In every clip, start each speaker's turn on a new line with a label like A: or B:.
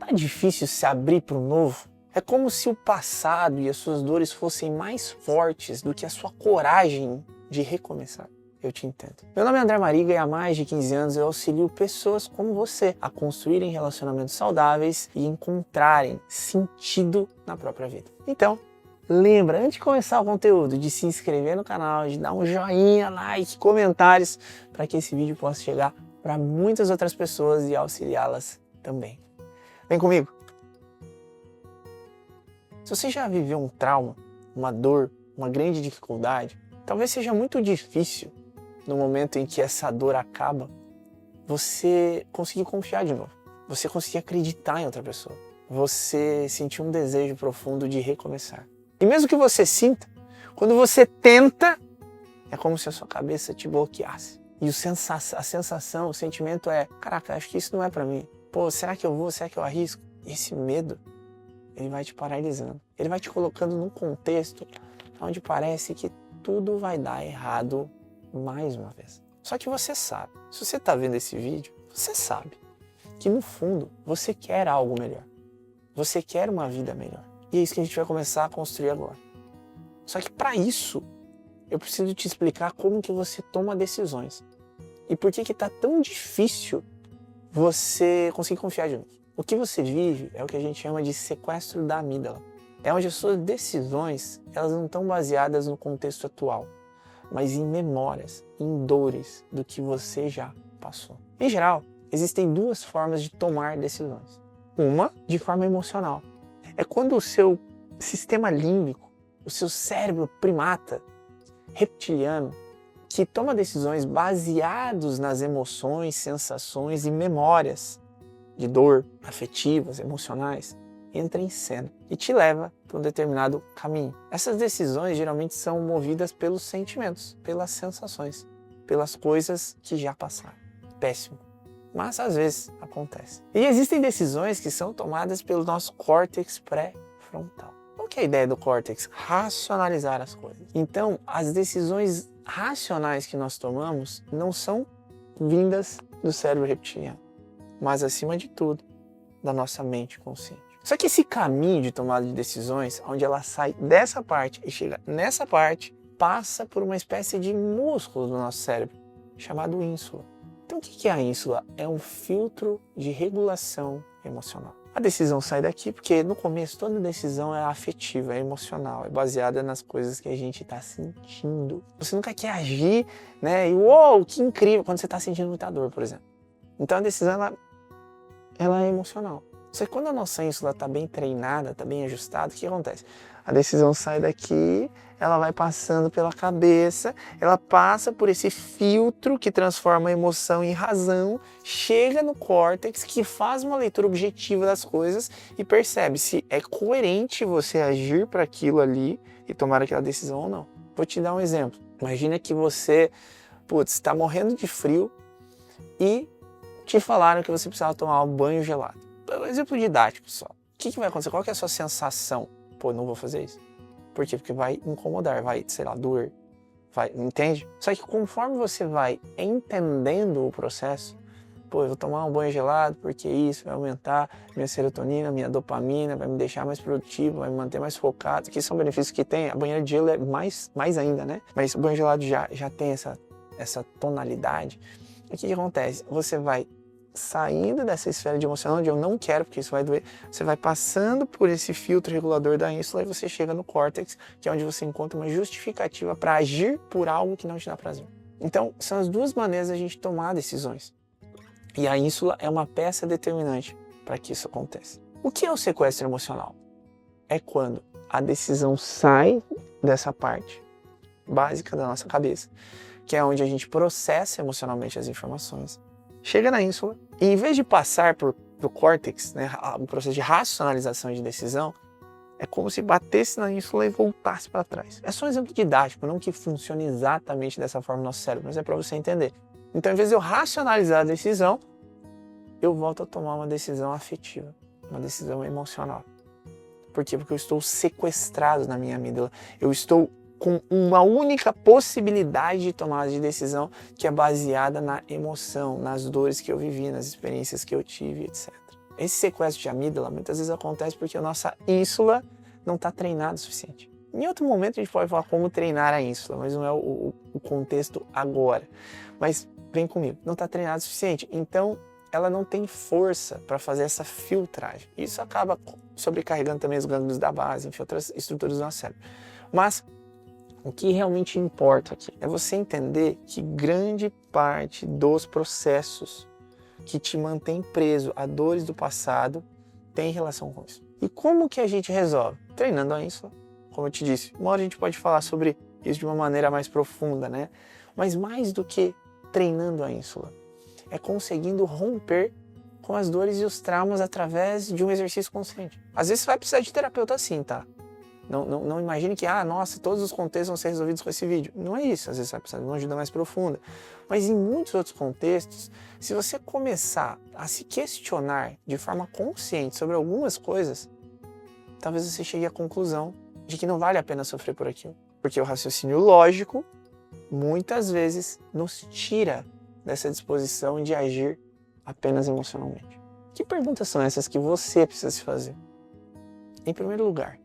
A: é difícil se abrir para o novo? É como se o passado e as suas dores fossem mais fortes do que a sua coragem de recomeçar. Eu te entendo. Meu nome é André Mariga e há mais de 15 anos eu auxilio pessoas como você a construírem relacionamentos saudáveis e encontrarem sentido na própria vida. Então, lembra, antes de começar o conteúdo, de se inscrever no canal, de dar um joinha, like, comentários, para que esse vídeo possa chegar para muitas outras pessoas e auxiliá-las também. Vem comigo! Se você já viveu um trauma, uma dor, uma grande dificuldade, talvez seja muito difícil, no momento em que essa dor acaba, você conseguir confiar de novo. Você conseguir acreditar em outra pessoa. Você sentir um desejo profundo de recomeçar. E mesmo que você sinta, quando você tenta, é como se a sua cabeça te bloqueasse. E a sensação, o sentimento é, caraca, acho que isso não é pra mim. Pô, será que eu vou? Será que eu arrisco? Esse medo, ele vai te paralisando. Ele vai te colocando num contexto onde parece que tudo vai dar errado mais uma vez. Só que você sabe, se você está vendo esse vídeo, você sabe que no fundo você quer algo melhor. Você quer uma vida melhor. E é isso que a gente vai começar a construir agora. Só que para isso, eu preciso te explicar como que você toma decisões. E por que está tão difícil você conseguir confiar de novo. O que você vive é o que a gente chama de sequestro da amígdala. É onde as suas decisões, elas não estão baseadas no contexto atual, mas em memórias, em dores do que você já passou. Em geral, existem duas formas de tomar decisões. Uma, de forma emocional. É quando o seu sistema límbico, o seu cérebro primata, reptiliano, que toma decisões baseadas nas emoções, sensações e memórias de dor, afetivas, emocionais, entra em cena e te leva para um determinado caminho. Essas decisões geralmente são movidas pelos sentimentos, pelas sensações, pelas coisas que já passaram. Péssimo. Mas às vezes acontece. E existem decisões que são tomadas pelo nosso córtex pré-frontal. Qual que é a ideia do córtex? Racionalizar as coisas. Então, as decisões racionais que nós tomamos não são vindas do cérebro reptiliano, mas acima de tudo, da nossa mente consciente. Só que esse caminho de tomada de decisões, onde ela sai dessa parte e chega nessa parte, passa por uma espécie de músculo do nosso cérebro, chamado ínsula. Então o que é a ínsula? É um filtro de regulação emocional. A decisão sai daqui porque no começo toda decisão é afetiva, é emocional, é baseada nas coisas que a gente está sentindo. Você nunca quer agir, né? E uou, que incrível, quando você está sentindo muita dor, por exemplo. Então a decisão ela é emocional. Só que quando a nossa ínsula está bem treinada, está bem ajustada, o que acontece? A decisão sai daqui, ela vai passando pela cabeça, ela passa por esse filtro que transforma a emoção em razão, chega no córtex que faz uma leitura objetiva das coisas e percebe se é coerente você agir para aquilo ali e tomar aquela decisão ou não. Vou te dar um exemplo. Imagina que você, está morrendo de frio e te falaram que você precisava tomar um banho gelado. Um exemplo didático só. O que vai acontecer? Qual que é a sua sensação? Pô, não vou fazer isso. Por quê? Porque vai incomodar, vai, doer. Entende? Só que conforme você vai entendendo o processo, eu vou tomar um banho gelado porque isso vai aumentar minha serotonina, minha dopamina, vai me deixar mais produtivo, vai me manter mais focado. Que são benefícios que tem. A banheira de gelo é mais ainda, né? Mas o banho gelado já tem essa tonalidade. E o que acontece? Você vai saindo dessa esfera de emoção onde eu não quero, porque isso vai doer, você vai passando por esse filtro regulador da ínsula e você chega no córtex, que é onde você encontra uma justificativa para agir por algo que não te dá prazer. Então, são as duas maneiras de a gente tomar decisões. E a ínsula é uma peça determinante para que isso aconteça. O que é o sequestro emocional? É quando a decisão sai dessa parte básica da nossa cabeça, que é onde a gente processa emocionalmente as informações, chega na ínsula e em vez de passar pro córtex, né, o processo de racionalização de decisão, é como se batesse na ínsula e voltasse para trás. É só um exemplo didático, não que funcione exatamente dessa forma no nosso cérebro, mas é para você entender. Então, em vez de eu racionalizar a decisão, eu volto a tomar uma decisão afetiva, uma decisão emocional. Por quê? Porque eu estou sequestrado na minha amígdala. Eu estou com uma única possibilidade de tomada de decisão que é baseada na emoção, nas dores que eu vivi, nas experiências que eu tive, etc. Esse sequestro de amígdala muitas vezes acontece porque a nossa ínsula não está treinada o suficiente. Em outro momento a gente pode falar como treinar a ínsula, mas não é o contexto agora. Mas vem comigo, não está treinada o suficiente. Então ela não tem força para fazer essa filtragem. Isso acaba sobrecarregando também os gânglios da base, enfim, outras estruturas do nosso cérebro. Mas o que realmente importa aqui é você entender que grande parte dos processos que te mantém preso a dores do passado tem relação com isso. E como que a gente resolve? Treinando a ínsula, como eu te disse. Uma hora a gente pode falar sobre isso de uma maneira mais profunda, né? Mas mais do que treinando a ínsula, é conseguindo romper com as dores e os traumas através de um exercício consciente. Às vezes você vai precisar de terapeuta sim, tá? Não imagine que, nossa, todos os contextos vão ser resolvidos com esse vídeo. Não é isso, às vezes você vai precisar de uma ajuda mais profunda. Mas em muitos outros contextos, se você começar a se questionar de forma consciente sobre algumas coisas, talvez você chegue à conclusão de que não vale a pena sofrer por aquilo. Porque o raciocínio lógico, muitas vezes, nos tira dessa disposição de agir apenas emocionalmente. Que perguntas são essas que você precisa se fazer? Em primeiro lugar,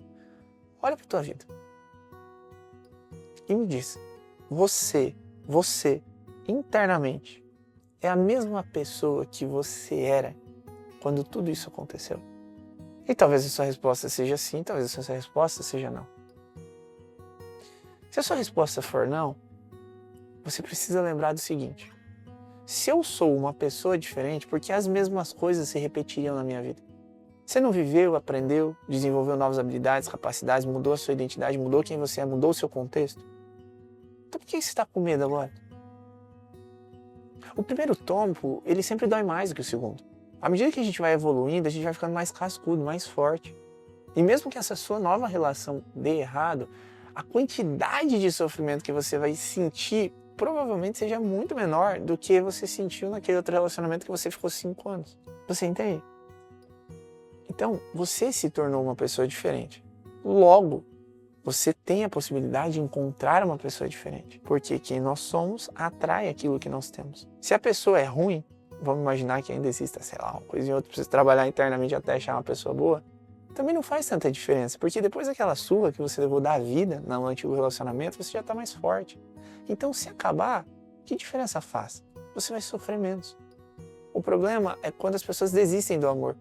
A: olha para a tua vida e me diz, você, internamente, é a mesma pessoa que você era quando tudo isso aconteceu? E talvez a sua resposta seja sim, talvez a sua resposta seja não. Se a sua resposta for não, você precisa lembrar do seguinte: se eu sou uma pessoa diferente, por que as mesmas coisas se repetiriam na minha vida? Você não viveu, aprendeu, desenvolveu novas habilidades, capacidades, mudou a sua identidade, mudou quem você é, mudou o seu contexto? Então por que você está com medo agora? O primeiro tombo, ele sempre dói mais do que o segundo. À medida que a gente vai evoluindo, a gente vai ficando mais cascudo, mais forte. E mesmo que essa sua nova relação dê errado, a quantidade de sofrimento que você vai sentir provavelmente seja muito menor do que você sentiu naquele outro relacionamento que você ficou 5 anos. Você entende? Então, você se tornou uma pessoa diferente. Logo, você tem a possibilidade de encontrar uma pessoa diferente. Porque quem nós somos atrai aquilo que nós temos. Se a pessoa é ruim, vamos imaginar que ainda exista, sei lá, uma coisa em outra, precisa trabalhar internamente até achar uma pessoa boa, também não faz tanta diferença. Porque depois daquela surra que você levou da vida no antigo relacionamento, você já está mais forte. Então, se acabar, que diferença faz? Você vai sofrer menos. O problema é quando as pessoas desistem do amor,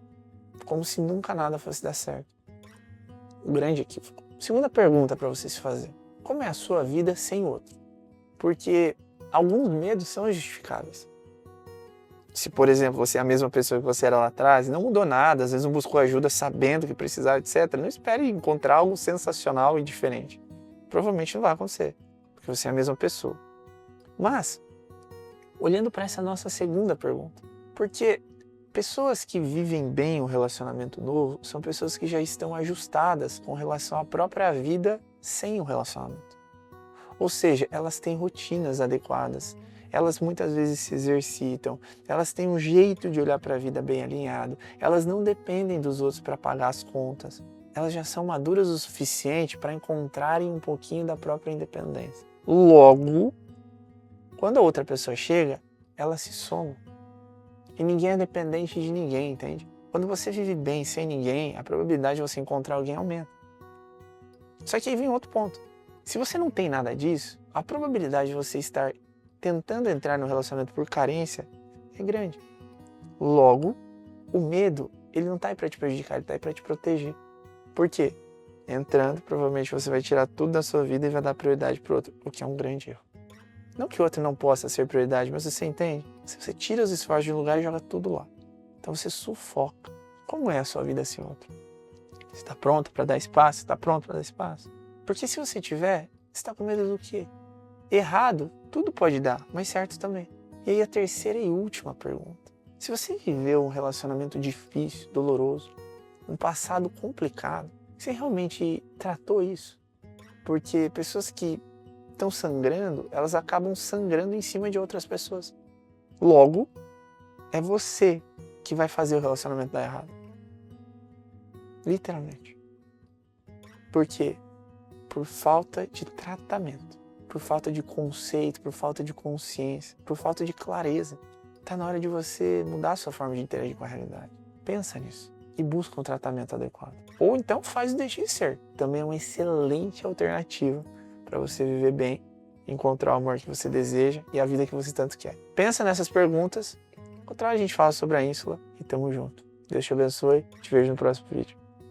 A: como se nunca nada fosse dar certo. O grande equívoco. Segunda pergunta para você se fazer: como é a sua vida sem o outro? Porque alguns medos são justificáveis. Se, por exemplo, você é a mesma pessoa que você era lá atrás e não mudou nada, às vezes não buscou ajuda sabendo que precisava, etc., não espere encontrar algo sensacional e diferente. Provavelmente não vai acontecer, porque você é a mesma pessoa. Mas, olhando para essa nossa segunda pergunta, porque pessoas que vivem bem um relacionamento novo são pessoas que já estão ajustadas com relação à própria vida sem o relacionamento. Ou seja, elas têm rotinas adequadas, elas muitas vezes se exercitam, elas têm um jeito de olhar para a vida bem alinhado, elas não dependem dos outros para pagar as contas, elas já são maduras o suficiente para encontrarem um pouquinho da própria independência. Logo, quando a outra pessoa chega, ela se soma. E ninguém é dependente de ninguém, entende? Quando você vive bem sem ninguém, a probabilidade de você encontrar alguém aumenta. Só que aí vem outro ponto. Se você não tem nada disso, a probabilidade de você estar tentando entrar no relacionamento por carência é grande. Logo, o medo, ele não está aí para te prejudicar, ele está aí para te proteger. Por quê? Entrando, provavelmente você vai tirar tudo da sua vida e vai dar prioridade para o outro, o que é um grande erro. Não que o outro não possa ser prioridade, mas você entende? Se você tira os esforços de um lugar e joga tudo lá. Então você sufoca. Como é a sua vida sem outro? Você está pronto para dar espaço? Está pronto para dar espaço? Porque se você tiver, você está com medo do quê? Errado, tudo pode dar, mas certo também. E aí a terceira e última pergunta. Se você viveu um relacionamento difícil, doloroso, um passado complicado, você realmente tratou isso? Porque pessoas que estão sangrando, elas acabam sangrando em cima de outras pessoas. Logo, é você que vai fazer o relacionamento dar errado. Literalmente. Por quê? Por falta de tratamento, por falta de conceito, por falta de consciência, por falta de clareza. Está na hora de você mudar a sua forma de interagir com a realidade. Pensa nisso e busca um tratamento adequado. Ou então faz o DX ser. Também é uma excelente alternativa para você viver bem, encontrar o amor que você deseja e a vida que você tanto quer. Pensa nessas perguntas. Outra hora a gente fala sobre a ínsula e tamo junto. Deus te abençoe. Te vejo no próximo vídeo.